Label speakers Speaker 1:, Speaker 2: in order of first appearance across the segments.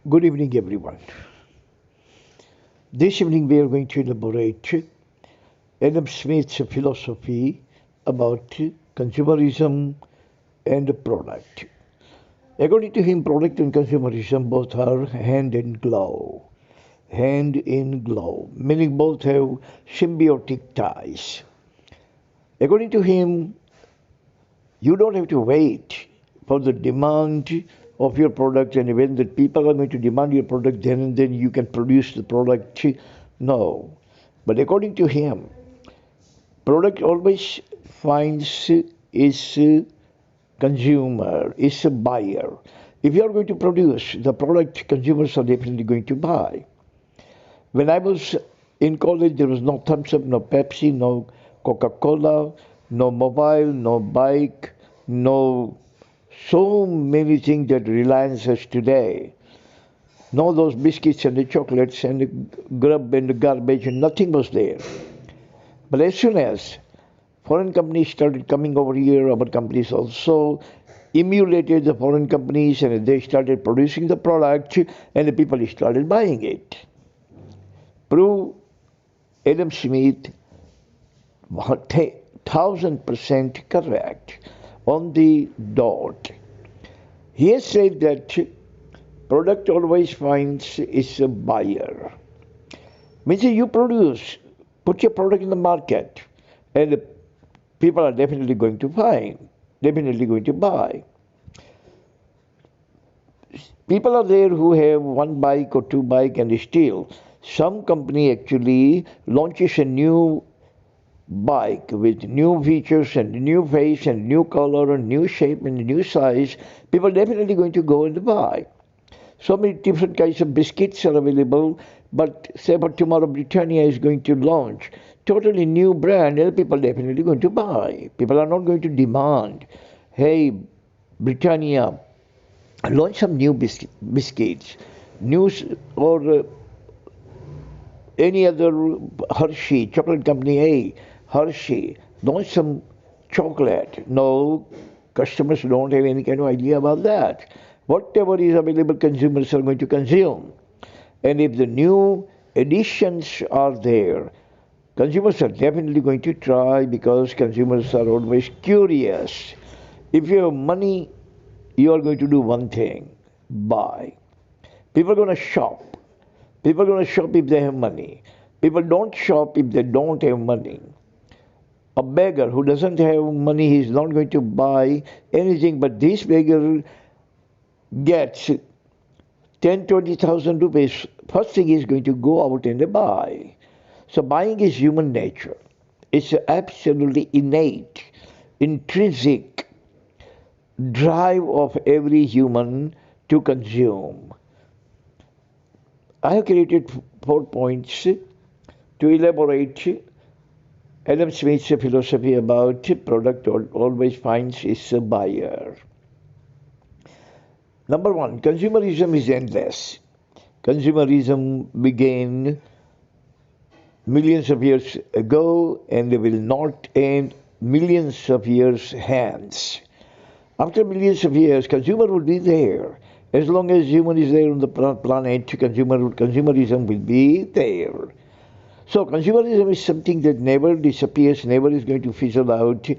Speaker 1: Good evening, everyone. This evening, we are going to elaborate Adam Smith's philosophy about consumerism and product. According to him, product and consumerism both are hand in glove. Hand in glove, meaning both have symbiotic ties. According to him, you don't have to wait for the demand of your product, and when the people are going to demand your product, then and then you can produce the product. No. But according to him, product always finds its consumer, its buyer. If you are going to produce the product, consumers are definitely going to buy. When I was in college, there was no Thumbs Up, no Pepsi, no Coca Cola, no mobile, no bike, no so many things that Reliance has today. No those biscuits and the chocolates and the grub and the garbage, and nothing was there. But as soon as foreign companies started coming over here, our companies also emulated the foreign companies and they started producing the product and the people started buying it. Prove Adam Smith 1000% correct on the dot. He has said that product always finds its buyer. Means you produce, put your product in the market, and people are definitely going to definitely going to buy. People are there who have one bike or two bike and still some company actually launches a new bike with new features and new face and new color and new shape and new size. People definitely going to go and buy. So many different kinds of biscuits are available, but say for tomorrow Britannia is going to launch totally new brand, and people definitely going to buy. People are not going to demand, hey, Britannia, launch some new biscuits, news or any other Hershey chocolate company, hey, Hershey, launch some chocolate. No, customers don't have any kind of idea about that. Whatever is available, consumers are going to consume. And if the new editions are there, consumers are definitely going to try because consumers are always curious. If you have money, you are going to do one thing, buy. People are going to shop. People are going to shop if they have money. People don't shop if they don't have money. A beggar who doesn't have money, he is not going to buy anything, but this beggar gets 10, 20,000 rupees. First thing is going to go out and buy. So buying is human nature. It's absolutely innate, intrinsic drive of every human to consume. I have created 4 points to elaborate Adam Smith's philosophy about product always finds its buyer. Number one, consumerism is endless. Consumerism began millions of years ago and will not end millions of years hence. After millions of years, consumer will be there. As long as human is there on the planet, consumerism will be there. So consumerism is something that never disappears, never is going to fizzle out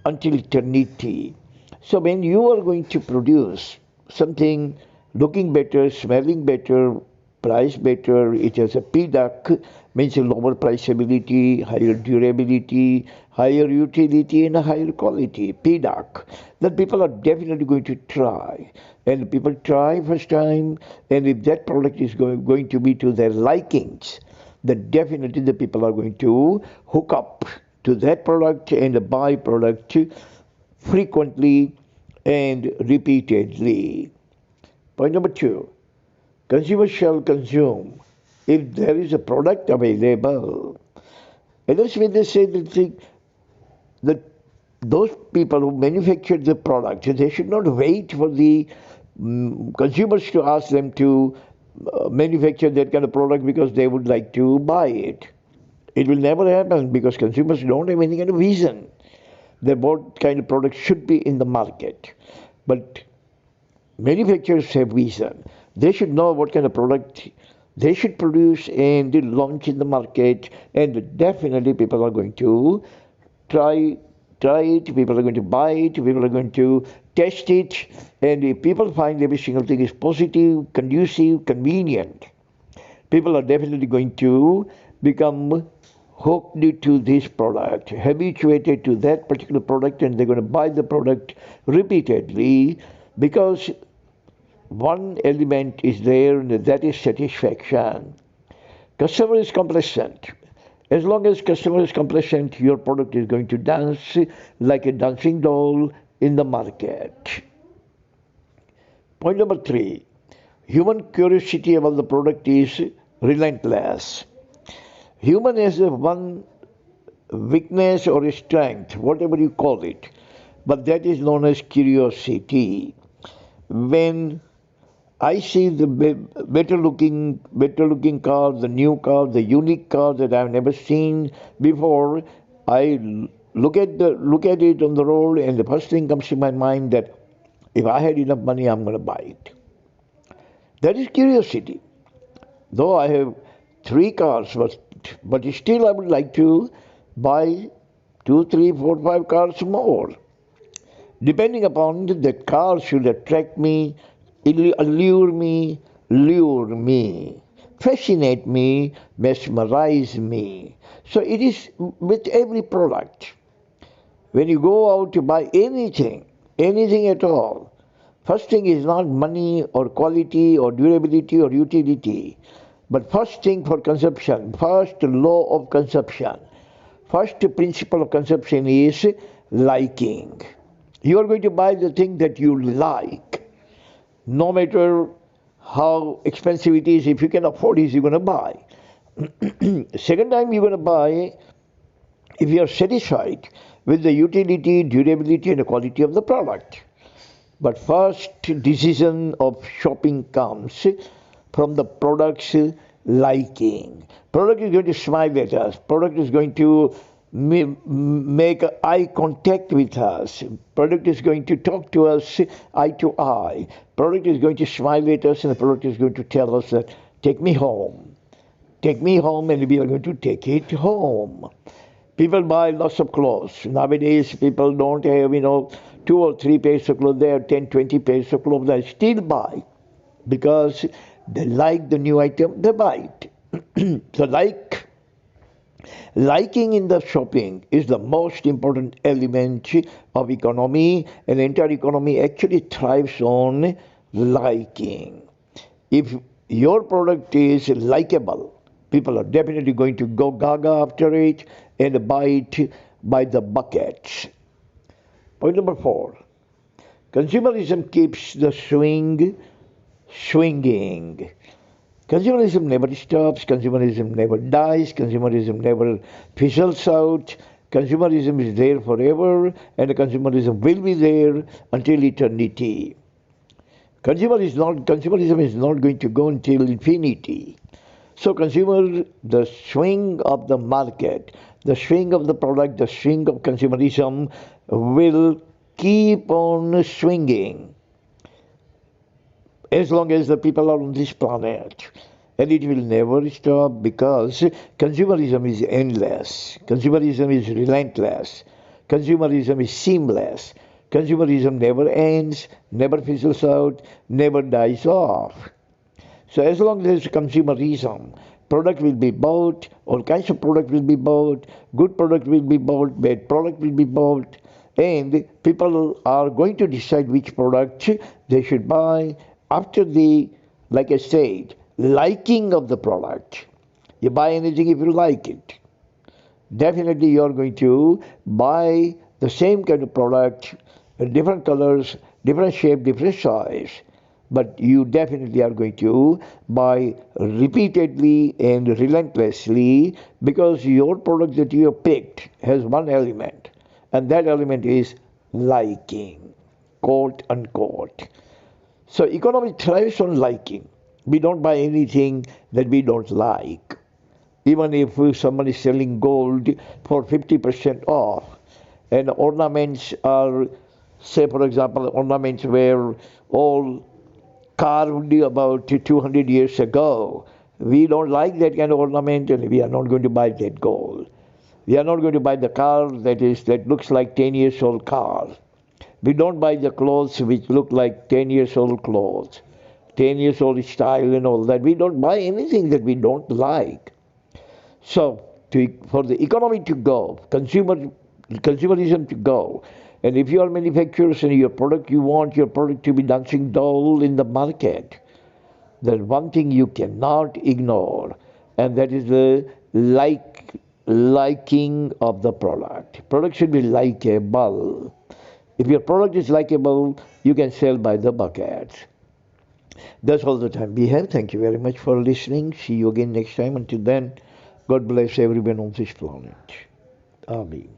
Speaker 1: until eternity. So when you are going to produce something looking better, smelling better, price better, it has a PDAC, means a lower priceability, higher durability, higher utility, and a higher quality, PDAC, then people are definitely going to try. And people try first time, and if that product is going to be to their likings, then definitely the people are going to hook up to that product and buy product frequently and repeatedly. Point number two, consumers shall consume if there is a product available. And that's when they say that those people who manufacture the product, they should not wait for the consumers to ask them to manufacture that kind of product because they would like to buy it. It will never happen because consumers don't have any kind of vision that what kind of product should be in the market. But manufacturers have vision. They should know what kind of product they should produce and launch in the market, and definitely people are going to try try it, people are going to buy it, people are going to test it, and if people find every single thing is positive, conducive, convenient, people are definitely going to become hooked to this product, habituated to that particular product, and they're going to buy the product repeatedly because one element is there, and that is satisfaction. Customer is complacent. As long as customer is complacent, your product is going to dance like a dancing doll in the market. Point number three, human curiosity about the product is relentless. Human has a one weakness or a strength, whatever you call it, but that is known as curiosity. When I see the better looking car, the new car, the unique car that I've never seen before, I look at it on the road, and the first thing comes to my mind that if I had enough money, I'm going to buy it. That is curiosity. Though I have three cars, but still I would like to buy two, three, four, five cars more. Depending upon the car should attract me, allure me, lure me, fascinate me, mesmerize me. So it is with every product. When you go out to buy anything at all, first thing is not money or quality or durability or utility, but first thing for consumption, first law of consumption, first principle of consumption is liking. You are going to buy the thing that you like, no matter how expensive it is. If you can afford it, you're going to buy. Second time you're going to buy if you are satisfied with the utility, durability, and the quality of the product. But first decision of shopping comes from the product's liking. Product is going to smile at us. Product is going to make eye contact with us. Product is going to talk to us eye to eye. Product is going to smile at us, and the product is going to tell us that take me home. Take me home, and we are going to take it home. People buy lots of clothes. Nowadays, people don't have, two or three pairs of clothes. They have 10, 20 pairs of clothes. They still buy because they like the new item. They buy it. So liking in the shopping is the most important element of economy, and the entire economy actually thrives on liking. If your product is likable, people are definitely going to go gaga after it and buy it by the buckets. Point number four, consumerism keeps the swinging. Consumerism never stops, consumerism never dies, consumerism never fizzles out. Consumerism is there forever, and consumerism will be there until eternity. Consumerism is not going to go until infinity. So the swing of the market, the swing of the product, the swing of consumerism will keep on swinging as long as the people are on this planet. And it will never stop because consumerism is endless. Consumerism is relentless. Consumerism is seamless. Consumerism never ends, never fizzles out, never dies off. So as long as there's consumerism, product will be bought, all kinds of product will be bought, good product will be bought, bad product will be bought, and people are going to decide which product they should buy after the, like I said, liking of the product. You buy anything if you like it. Definitely you are going to buy the same kind of product, different colors, different shape, different size. But you definitely are going to buy repeatedly and relentlessly because your product that you have picked has one element, and that element is liking, quote unquote. So economy thrives on liking. We don't buy anything that we don't like. Even if someone is selling gold for 50% off, and ornaments are, say for example, ornaments where all carved about 200 years ago. We don't like that kind of ornament, and we are not going to buy that gold. We are not going to buy the car that looks like 10 years old car. We don't buy the clothes which look like 10 years old clothes, 10 years old style and all that. We don't buy anything that we don't like. So for the economy to go, consumerism to go, and if you are manufacturers and you want your product to be dancing doll in the market, there's one thing you cannot ignore, and that is the liking of the product. Product should be likable. If your product is likable, you can sell by the buckets. That's all the time we have. Thank you very much for listening. See you again next time. Until then, God bless everyone on this planet. Amen.